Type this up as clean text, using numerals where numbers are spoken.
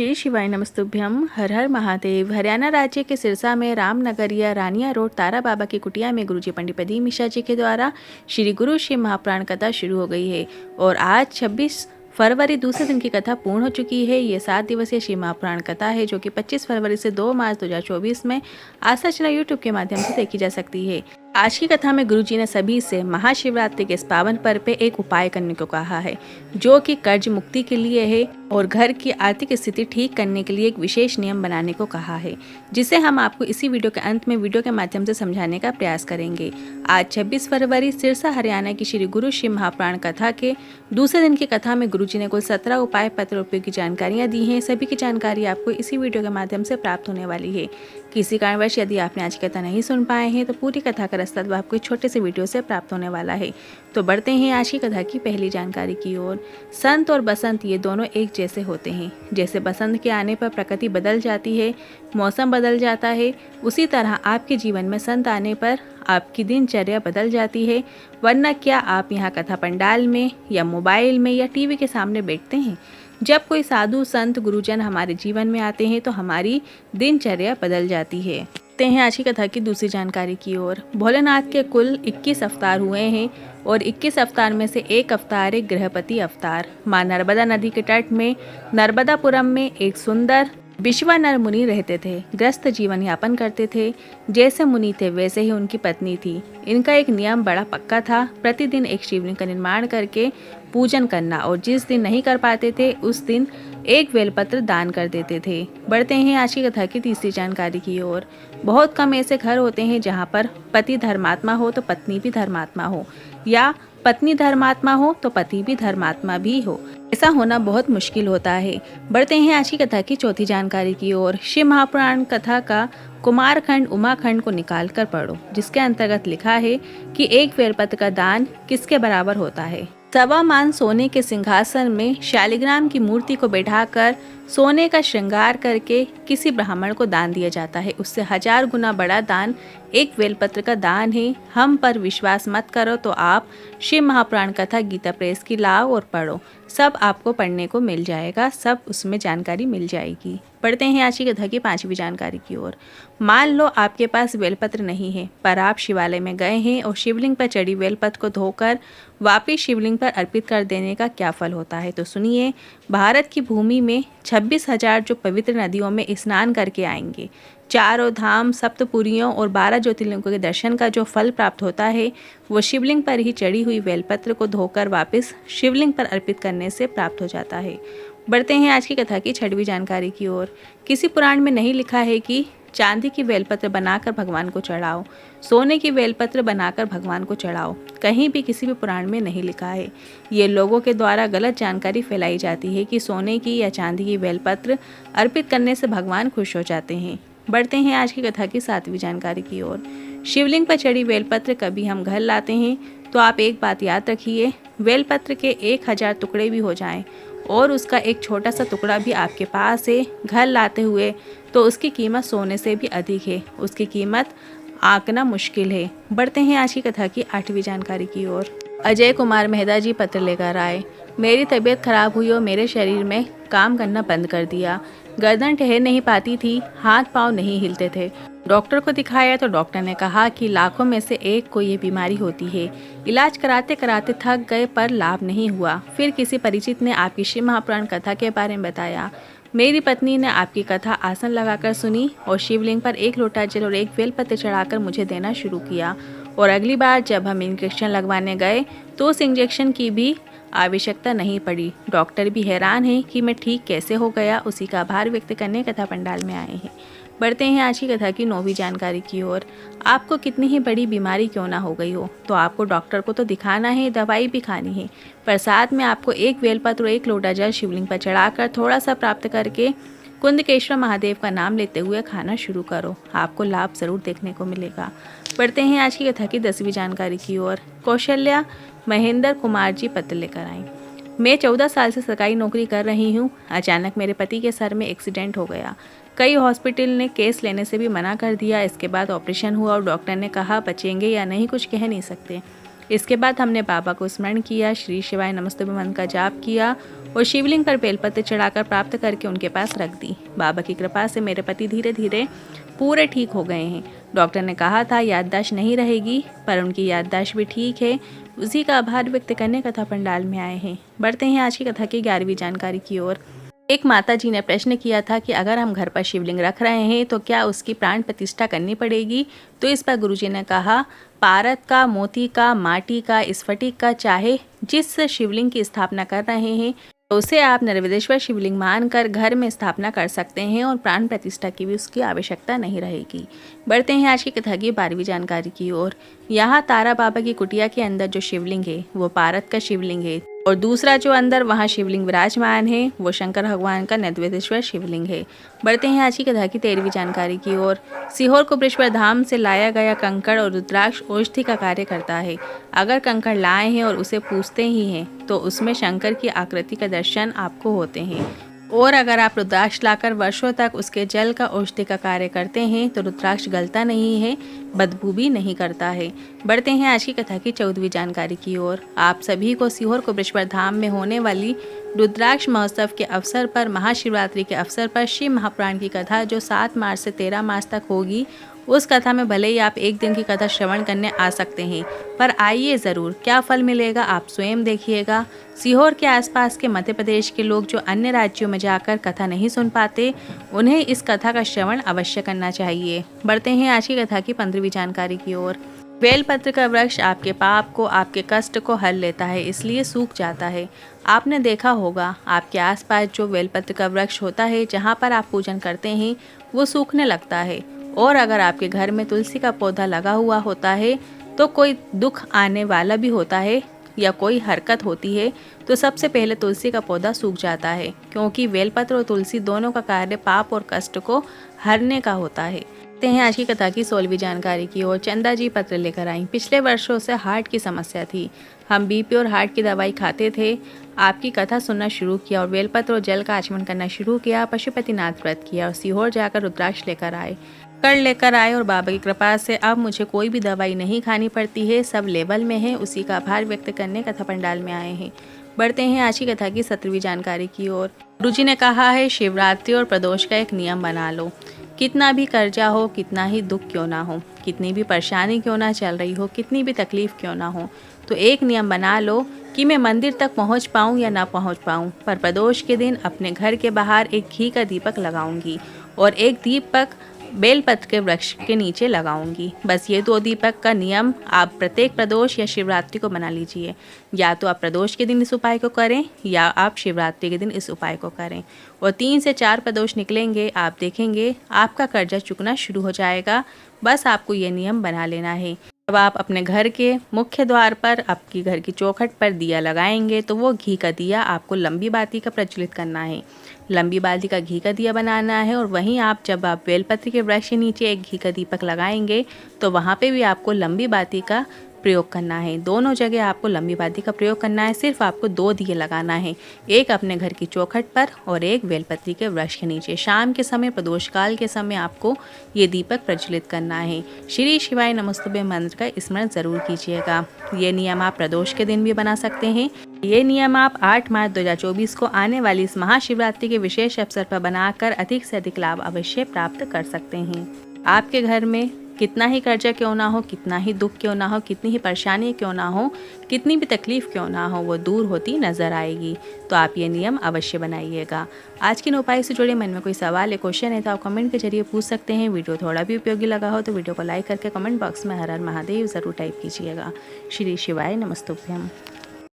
श्री शिवाय नमस्तुभ्यम। हर हर महादेव। हरियाणा राज्य के सिरसा में रामनगरिया रानिया रोड तारा बाबा की कुटिया में गुरुजी पंडित प्रदीप मिश्रा जी के द्वारा श्री गुरु शिव महापुराण कथा शुरू हो गई है और आज 26 फरवरी दूसरे दिन की कथा पूर्ण हो चुकी है। ये 7 दिवसीय शिव महापुराण कथा है जो कि 25 फरवरी से 2 मार्च 2024 में आस्था चैनल यूट्यूब के माध्यम से देखी जा सकती है। आज की कथा में गुरुजी ने सभी से महाशिवरात्रि के इस पावन पर्व पे एक उपाय करने को कहा है जो कि कर्ज मुक्ति के लिए है और घर की आर्थिक स्थिति ठीक करने के लिए एक विशेष नियम बनाने को कहा है, जिसे हम आपको इसी वीडियो के अंत में वीडियो के माध्यम से समझाने का प्रयास करेंगे। आज 26 फरवरी सिरसा हरियाणा की श्री गुरु शिव महापुराण कथा के दूसरे दिन की कथा में गुरुजी ने कुल 17 उपाय पत्र उपयोगी जानकारियाँ दी हैं। सभी की जानकारी आपको इसी वीडियो के माध्यम से प्राप्त होने वाली है। किसी कारणवश यदि आपने आज की कथा नहीं सुन पाए हैं तो पूरी कथा का रास्ता आपको एक छोटे से वीडियो से प्राप्त होने वाला है। तो बढ़ते हैं आज की कथा की पहली जानकारी की ओर। संत और बसंत ये दोनों एक जैसे होते हैं। जैसे बसंत के आने पर प्रकृति बदल जाती है, मौसम बदल जाता है, उसी तरह आपके जीवन में संत आने पर आपकी दिनचर्या बदल जाती है। वरना क्या आप यहाँ कथा पंडाल में या मोबाइल में या टीवी के सामने बैठते हैं? जब कोई साधु संत गुरुजन हमारे जीवन में आते हैं तो हमारी दिनचर्या बदल जाती है। हैं आज की कथा की दूसरी जानकारी की ओर। भोलेनाथ के कुल 21 अवतार हुए हैं और 21 अवतार में से एक अवतार है गृहपति अवतार। माँ नर्मदा नदी के तट में नर्मदापुरम में एक सुंदर विश्वानर मुनि रहते थे। ग्रस्त जीवन यापन करते थे। जैसे मुनि थे वैसे ही उनकी पत्नी थी। इनका एक नियम बड़ा पक्का था, प्रतिदिन एक शिवलिंग का निर्माण करके पूजन करना और जिस दिन नहीं कर पाते थे उस दिन एक बेलपत्र दान कर देते थे। बढ़ते हैं आज की कथा की तीसरी जानकारी की ओर। बहुत कम ऐसे घर होते हैं जहाँ पर पति धर्मात्मा हो तो पत्नी भी धर्मात्मा हो, या पत्नी धर्मात्मा हो तो पति भी धर्मात्मा भी हो। ऐसा होना बहुत मुश्किल होता है। बढ़ते हैं आज की कथा की चौथी जानकारी की ओर। शिव महापुराण कथा का कुमारखंड उमाखंड को निकाल कर पढ़ो, जिसके अंतर्गत लिखा है कि एक बेलपत्र का दान किसके बराबर होता है। 1.25 मान सोने के सिंहासन में शालिग्राम की मूर्ति को बैठाकर सोने का श्रृंगार करके किसी ब्राह्मण को दान दिया जाता है। उससे 1000 गुना बड़ा दान एक बेलपत्र का दान है। हम पर विश्वास मत करो तो आप शिव महापुराण कथा गीता प्रेस की लाओ और पढ़ो, सब आपको पढ़ने को मिल जाएगा, सब उसमें जानकारी मिल जाएगी। पढ़ते हैं आज की कथा की पांचवी जानकारी की ओर। मान लो आपके पास बेलपत्र नहीं है पर आप शिवालय में गए हैं और शिवलिंग पर चढ़ी बेलपत्र को धोकर वापिस शिवलिंग पर अर्पित कर देने का क्या फल होता है। तो सुनिए, भारत की भूमि में 26,000 जो पवित्र नदियों में स्नान करके आएंगे, चारों धाम सप्तपुरियों और 12 ज्योतिर्लिंगों के दर्शन का जो फल प्राप्त होता है वो शिवलिंग पर ही चढ़ी हुई बेलपत्र को धोकर वापस शिवलिंग पर अर्पित करने से प्राप्त हो जाता है। बढ़ते हैं आज की कथा की छठवीं जानकारी की ओर। किसी पुराण में नहीं लिखा है कि चांदी की बेलपत्र बनाकर भगवान को चढ़ाओ, सोने की बेलपत्र बनाकर भगवान को चढ़ाओ। कहीं भी किसी भी पुराण में नहीं लिखा है। ये लोगों के द्वारा गलत जानकारी फैलाई जाती है कि सोने की या चांदी की बेलपत्र अर्पित करने से भगवान खुश हो जाते हैं। बढ़ते हैं आज की कथा की सातवीं जानकारी की ओर। शिवलिंग पर चढ़ी बेलपत्र कभी हम घर लाते हैं तो आप एक बात याद रखिए, बेलपत्र के 1000 टुकड़े भी हो जाएं और उसका एक छोटा सा टुकड़ा भी आपके पास है घर लाते हुए तो उसकी कीमत सोने से भी अधिक है। उसकी कीमत आंकना मुश्किल है। बढ़ते हैं आज की कथा की आठवीं जानकारी की ओर। अजय कुमार मेहता जी पत्र लेकर आए। मेरी तबीयत खराब हुई और मेरे शरीर में काम करना बंद कर दिया। गर्दन ठहर नहीं पाती थी, हाथ पांव नहीं हिलते थे। डॉक्टर को दिखाया तो डॉक्टर ने कहा कि लाखों में से एक को ये बीमारी होती है। इलाज कराते कराते थक गए पर लाभ नहीं हुआ। फिर किसी परिचित ने आपकी शिव महापुराण कथा के बारे में बताया। मेरी पत्नी ने आपकी कथा आसन लगाकर सुनी और शिवलिंग पर 1 लोटा जल और 1 बेलपत्र चढ़ाकर मुझे देना शुरू किया। और अगली बार जब हम इंजेक्शन लगवाने गए तो उस इंजेक्शन की भी आवश्यकता नहीं पड़ी। डॉक्टर भी हैरान है कि मैं ठीक कैसे हो गया। उसी का आभार व्यक्त करने कथा पंडाल में आए हैं। बढ़ते हैं आज की कथा की 9वीं जानकारी की ओर। आपको कितनी ही बड़ी बीमारी क्यों ना हो गई हो तो आपको डॉक्टर को तो दिखाना है, दवाई भी खानी है, पर साथ में आपको 1 बेलपत्र और 1 लोटा जल शिवलिंग पर चढ़ाकर थोड़ा सा प्राप्त करके कुंदकेश्वर महादेव का नाम लेते हुए खाना शुरू करो, आपको लाभ जरूर देखने को मिलेगा। बढ़ते हैं आज की कथा की 10वीं जानकारी की ओर। कौशल्या महेंद्र कुमार जी पत्र लेकर आए। मैं 14 साल से सरकारी नौकरी कर रही हूँ। अचानक मेरे पति के सर में एक्सीडेंट हो गया। कई हॉस्पिटल ने केस लेने से भी मना कर दिया। इसके बाद ऑपरेशन हुआ और डॉक्टर ने कहा बचेंगे या नहीं कुछ कह नहीं सकते। इसके बाद हमने बाबा को स्मरण किया, श्री शिवाय नमस्तुभ्यम मंत्र का जाप किया और शिवलिंग पर बेलपत्र चढ़ाकर प्राप्त करके उनके पास रख दी। बाबा की कृपा से मेरे पति धीरे धीरे पूरे ठीक हो गए हैं। डॉक्टर ने कहा था याददाश्त नहीं रहेगी, पर उनकी याददाश्त भी ठीक है। उसी का आभार व्यक्त करने कथा पंडाल में आए हैं। बढ़ते हैं आज की कथा की 11वीं जानकारी की ओर। एक माता जी ने प्रश्न किया था कि अगर हम घर पर शिवलिंग रख रहे हैं तो क्या उसकी प्राण प्रतिष्ठा करनी पड़ेगी। तो इस पर गुरुजी ने कहा, पारद का, मोती का, माटी का, स्फटिक का, चाहे जिस शिवलिंग की स्थापना कर रहे हैं तो उसे आप निर्विदेश्वर शिवलिंग मानकर घर में स्थापना कर सकते हैं और प्राण प्रतिष्ठा की भी उसकी आवश्यकता नहीं रहेगी। बढ़ते हैं आज की कथा की 12वीं जानकारी की ओर। यहाँ तारा बाबा की कुटिया के अंदर जो शिवलिंग है वो पारद का शिवलिंग है और दूसरा जो अंदर वहाँ शिवलिंग विराजमान है वो शंकर भगवान का निर्विदेश्वर शिवलिंग है। बढ़ते हैं आज की कथा की 13वीं जानकारी की ओर। सीहोर कुबरेश्वर धाम से लाया गया कंकड़ और रुद्राक्ष औषधि का कार्य करता है। अगर कंकड़ लाए हैं और उसे पूजते ही हैं तो उसमें शंकर की आकृति का दर्शन आपको होते हैं, और अगर आप रुद्राक्ष लाकर वर्षों तक उसके जल का औषधि का कार्य करते हैं तो रुद्राक्ष गलता नहीं है, बदबू भी नहीं करता है। बढ़ते हैं आज की कथा की 14वीं जानकारी की ओर। आप सभी को सीहोर कुबरेश्वर धाम में होने वाली रुद्राक्ष महोत्सव के अवसर पर, महाशिवरात्रि के अवसर पर शिव महापुराण की कथा जो 7 मार्च से 13 मार्च तक होगी, उस कथा में भले ही आप एक दिन की कथा श्रवण करने आ सकते हैं, पर आइए ज़रूर। क्या फल मिलेगा आप स्वयं देखिएगा। सीहोर के आसपास के मध्य प्रदेश के लोग जो अन्य राज्यों में जाकर कथा नहीं सुन पाते, उन्हें इस कथा का श्रवण अवश्य करना चाहिए। बढ़ते हैं आज की कथा की 15वीं जानकारी की ओर। बेलपत्र का वृक्ष आपके पाप को, आपके कष्ट को हल लेता है, इसलिए सूख जाता है। आपने देखा होगा आपके आसपास जो बेलपत्र का वृक्ष होता है, जहाँ पर आप पूजन करते हैं, वो सूखने लगता है। और अगर आपके घर में तुलसी का पौधा लगा हुआ होता है तो कोई दुख आने वाला भी होता है या कोई हरकत होती है तो सबसे पहले तुलसी का पौधा सूख जाता है, क्योंकि बेलपत्र और तुलसी दोनों का कार्य पाप और कष्ट को हरने का होता है। हैं आज की कथा की 16वीं जानकारी की ओर। चंदा जी पत्र लेकर आई। पिछले वर्षों से हार्ट की समस्या थी। हम बीपी और हार्ट की दवाई खाते थे। आपकी कथा सुनना शुरू किया और बेलपत्र और जल का आचमन करना शुरू किया। पशुपतिनाथ व्रत किया और सीहोर जाकर रुद्राक्ष लेकर आए और बाबा की कृपा से अब मुझे कोई भी दवाई नहीं खानी पड़ती है। सब लेवल में है। उसी का आभार व्यक्त करने कथा पंडाल में आए हैं। बढ़ते हैं आज की कथा की 17वीं जानकारी की ओर। गुरुजी ने कहा है, शिवरात्रि और प्रदोष का एक नियम बना लो। कितना भी कर्जा हो, कितना ही दुख क्यों ना हो, कितनी भी परेशानी क्यों ना चल रही हो, कितनी भी तकलीफ क्यों ना हो, तो एक नियम बना लो कि मैं मंदिर तक पहुंच पाऊं या ना पहुंच पाऊं, पर प्रदोष के दिन अपने घर के बाहर एक घी का दीपक लगाऊंगी और एक दीपक बेलपत्र के वृक्ष के नीचे लगाऊंगी। बस ये 2 दीपक का नियम आप प्रत्येक प्रदोष या शिवरात्रि को बना लीजिए। या तो आप प्रदोष के दिन इस उपाय को करें या आप शिवरात्रि के दिन इस उपाय को करें, और 3 से 4 प्रदोष निकलेंगे, आप देखेंगे आपका कर्जा चुकना शुरू हो जाएगा। बस आपको ये नियम बना लेना है। जब आप अपने घर के मुख्य द्वार पर, आपकी घर की चौखट पर दिया लगाएंगे तो वो घी का दिया आपको लंबी बाती का प्रज्वलित करना है। लंबी बाती का घी का दिया बनाना है, और वहीं आप जब आप बेलपत्र के वृक्ष के नीचे एक घी का दीपक लगाएंगे तो वहाँ पे भी आपको लंबी बाती का प्रयोग करना है। दोनों जगह आपको लंबी बाती का प्रयोग करना है। सिर्फ आपको 2 दिए लगाना है, एक अपने घर की चौखट पर और एक बेलपत्री के वृक्ष के नीचे। शाम के समय, प्रदोष काल के समय आपको ये दीपक प्रज्वलित करना है। श्री शिवाय नमस्तुभ्यम मंत्र का स्मरण जरूर कीजिएगा। ये नियम आप प्रदोष के दिन भी बना सकते हैं। ये नियम आप 8 मार्च 2024 को आने वाली इस महाशिवरात्रि के विशेष अवसर पर बनाकर अधिक से अधिक लाभ अवश्य प्राप्त कर सकते हैं। आपके घर में कितना ही कर्जा क्यों ना हो, कितना ही दुख क्यों ना हो, कितनी ही परेशानी क्यों ना हो, कितनी भी तकलीफ क्यों ना हो, वो दूर होती नजर आएगी। तो आप ये नियम अवश्य बनाइएगा। आज के उपाय से जुड़े मन में कोई सवाल या क्वेश्चन है तो आप कमेंट के जरिए पूछ सकते हैं। वीडियो थोड़ा भी उपयोगी लगा हो तो वीडियो को लाइक करके कमेंट बॉक्स में हर हर महादेव जरूर टाइप कीजिएगा। श्री शिवाय नमस्तुभ्यम।